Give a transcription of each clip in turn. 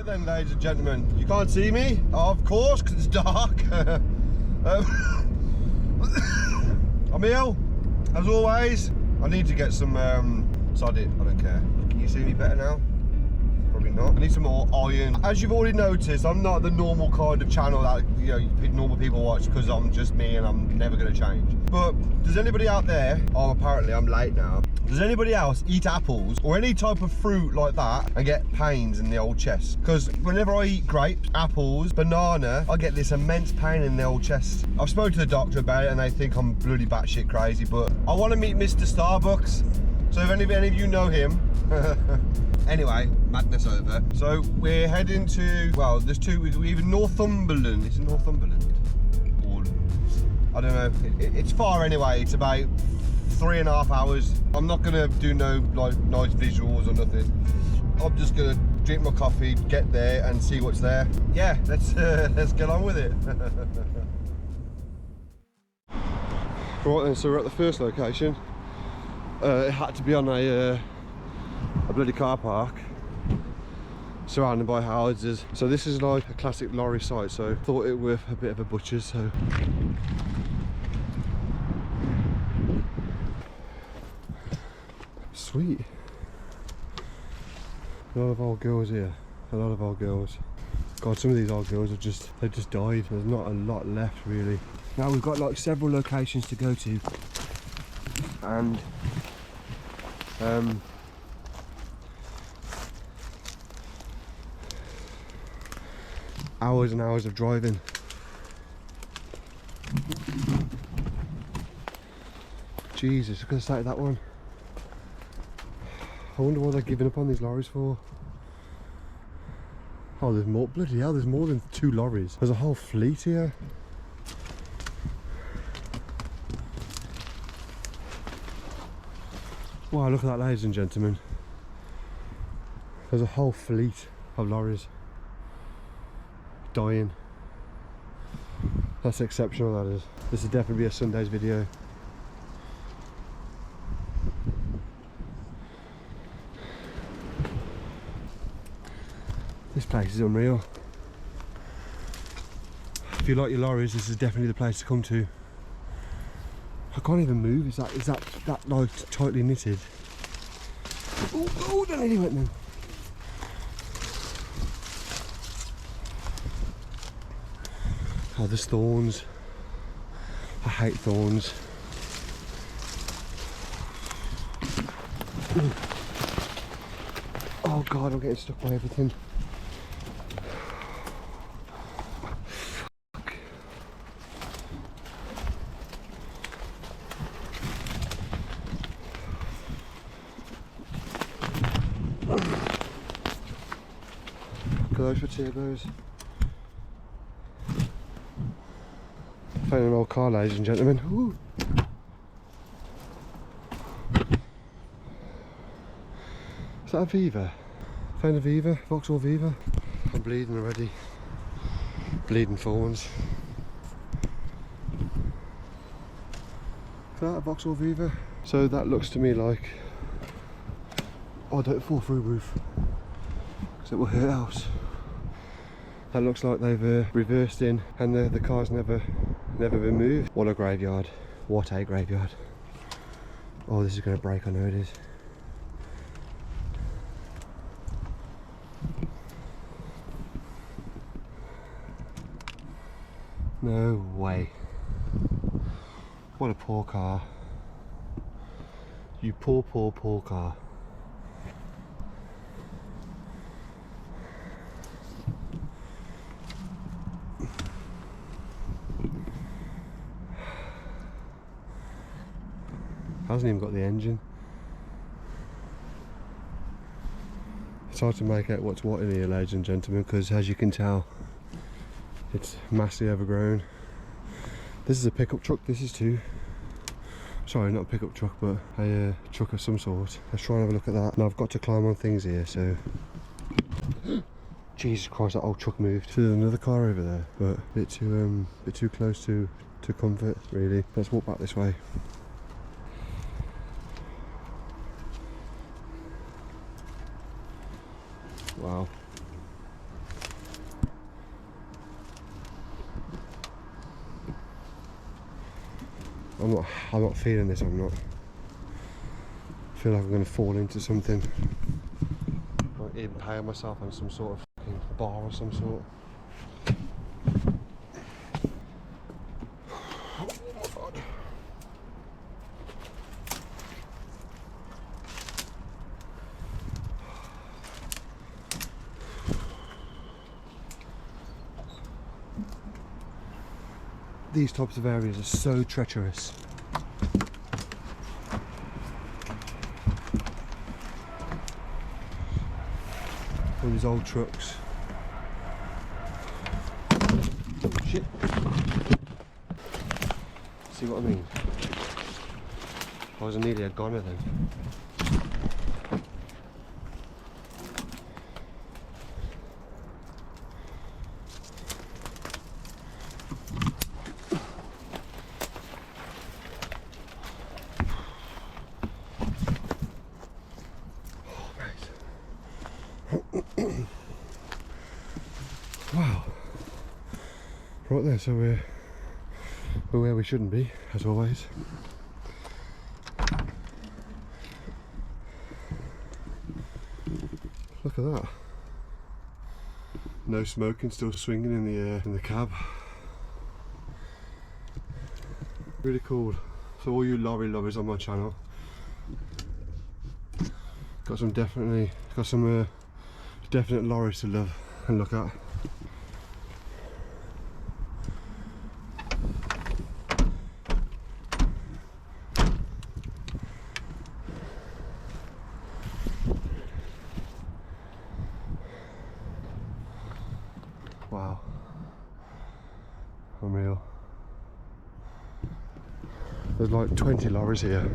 Right then, ladies and gentlemen, you can't see me, of course, because it's dark. I'm ill, as always. I need to get some, sod it, I don't care. Can you see me better now? Probably not. I need some more iron. As you've already noticed, I'm not the normal kind of channel that normal people watch, because I'm just me and I'm never going to change. But does anybody out there, oh apparently I'm late now, does anybody else eat apples or any type of fruit like that and get pains in the old chest? Because whenever I eat grapes, apples, banana, I get this immense pain in the old chest. I've spoken to the doctor about it and they think I'm bloody batshit crazy, but I want to meet Mr. Starbucks. So if any of you know him, anyway, madness over. So we're heading to, well, there's two, even Northumberland. Is it Northumberland? Or, I don't know. It's far anyway. It's about 3.5 hours. I'm not gonna do no like nice visuals or nothing. I'm just gonna drink my coffee, get there, and see what's there. Yeah, let's get on with it. Right then, so we're at the first location. It had to be on a bloody car park surrounded by houses. So this is like a classic lorry site, so I thought it was a bit of a butcher's. So sweet. A lot of old girls here. A lot of old girls. God, some of these old girls they've just died. There's not a lot left really. Now we've got like several locations to go to, and hours and hours of driving. Jesus, look at the state of that one. I wonder what they're giving up on these lorries for. Oh, there's more, bloody hell, there's more than 2 lorries. There's a whole fleet here. Wow, look at that, ladies and gentlemen. There's a whole fleet of lorries dying. That's exceptional, that is. This would definitely be a Sunday's video. This place is unreal. If you like your lorries, this is definitely the place to come to. I can't even move. Is that like tightly knitted? Oh, don't let it went then. Oh, there's thorns. I hate thorns. Oh God, I'm getting stuck by everything. Those for turbos. Found an old car, ladies and gentlemen. Ooh. Is that a Viva? Found a Viva, VAUXHALL Viva. I'm bleeding already. Bleeding thorns. Is that a VAUXHALL Viva? So that looks to me like, oh, don't fall through roof, because it will hurt house. That looks like they've reversed in and the car's never been moved. What a graveyard. What a graveyard. Oh, this is going to break, I know it is. No way. What a poor car. You poor, poor, poor car. Hasn't even got the engine. It's hard to make out what's what in here, ladies and gentlemen, because as you can tell, it's massively overgrown. This is a pickup truck, this is too. Sorry, not a pickup truck, but a truck of some sort. Let's try and have a look at that. Now I've got to climb on things here, so... Jesus Christ, that old truck moved. So there's another car over there, but a bit too close to comfort, really. Let's walk back this way. Wow. I'm not feeling this, I'm not. I feel like I'm going to fall into something. Or impale myself on some sort of fucking bar or some sort. Oh my God. These types of areas are so treacherous. All these old trucks. Oh shit. See what I mean? I was nearly a goner then. Wow. Right there, so we're where we shouldn't be, as always. Look at that. No smoking, still swinging in the cab. Really cool. So all you lorry lovers on my channel, got some definite lorries to love and look at. Wow, unreal. There's like 20 lorries here.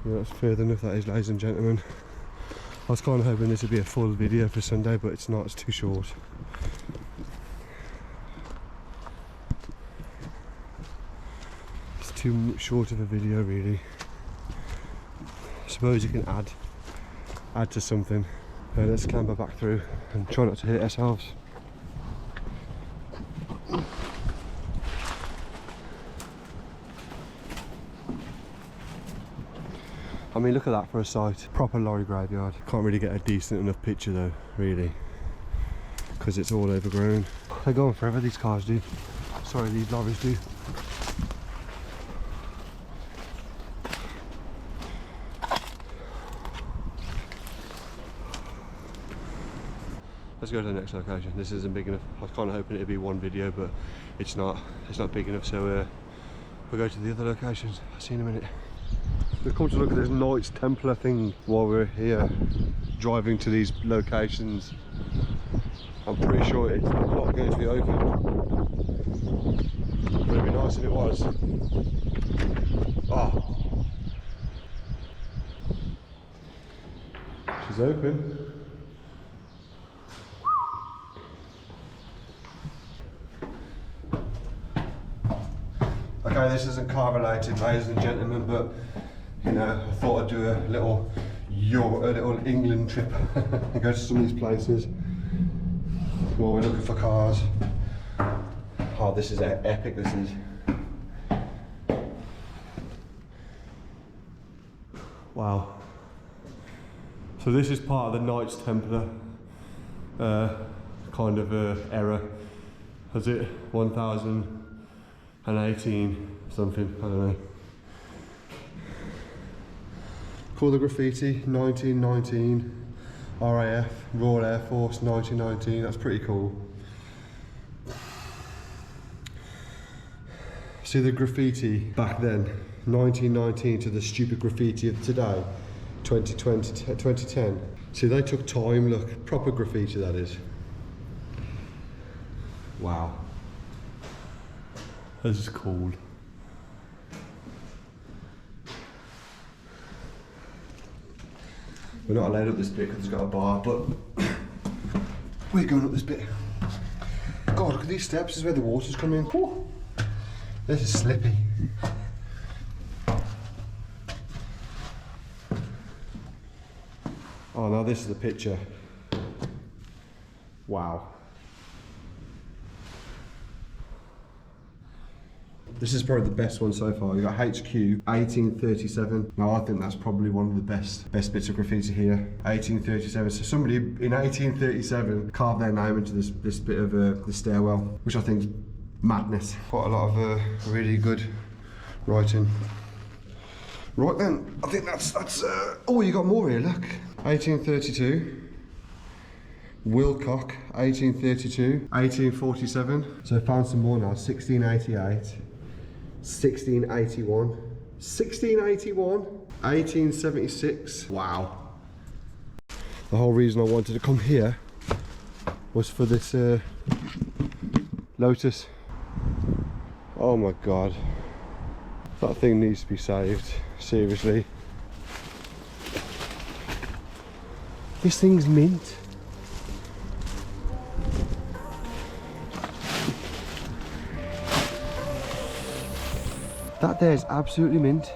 Yeah, that's further enough, that is, ladies and gentlemen. I was kind of hoping this would be a full video for Sunday, but it's not, it's too short. It's too short of a video, really. I suppose you can add to something. Let's clamber back through and try not to hit ourselves. I mean, look at that for a sight. Proper lorry graveyard. Can't really get a decent enough picture though, really, because it's all overgrown. They go on forever, these cars do. Sorry, these lorries do. Let's go to the next location. This isn't big enough. I was kind of hoping it'd be one video, but it's not. It's not big enough, so we'll go to the other locations. I'll see you in a minute. We've come to look at this Knights Templar thing while we're here driving to these locations. I'm pretty sure it's not going to be open, but it'd be nice if it was. Oh, she's open. Okay, this isn't car related, ladies and gentlemen, but you know, I thought I'd do a little England trip and go to some of these places while we're looking for cars. Oh, this is epic, this is. Wow. So this is part of the Knights Templar kind of era. Was it 1018 something? I don't know. Call the graffiti 1919, RAF, Royal Air Force 1919. That's pretty cool. See the graffiti back then, 1919, to the stupid graffiti of today, 2010. See, they took time. Look, proper graffiti that is. Wow. This is cool. We're not allowed up this bit because it's got a bar, but we're going up this bit. God, look at these steps. This is where the water's come in. Whew. This is slippy. Oh, now this is the picture. Wow. This is probably the best one so far. You got HQ 1837. Now I think that's probably one of the best bits of graffiti here. 1837. So somebody in 1837 carved their name into this bit of the stairwell, which I think is madness. Quite a lot of really good writing. Right then, I think that's oh, you got more here. Look, 1832. Wilcock, 1832, 1847. So I found some more now. 1688, 1681, 1681, 1876. Wow. The whole reason I wanted to come here was for this Lotus. Oh my God. That thing needs to be saved. Seriously. This thing's mint. That there's absolutely mint.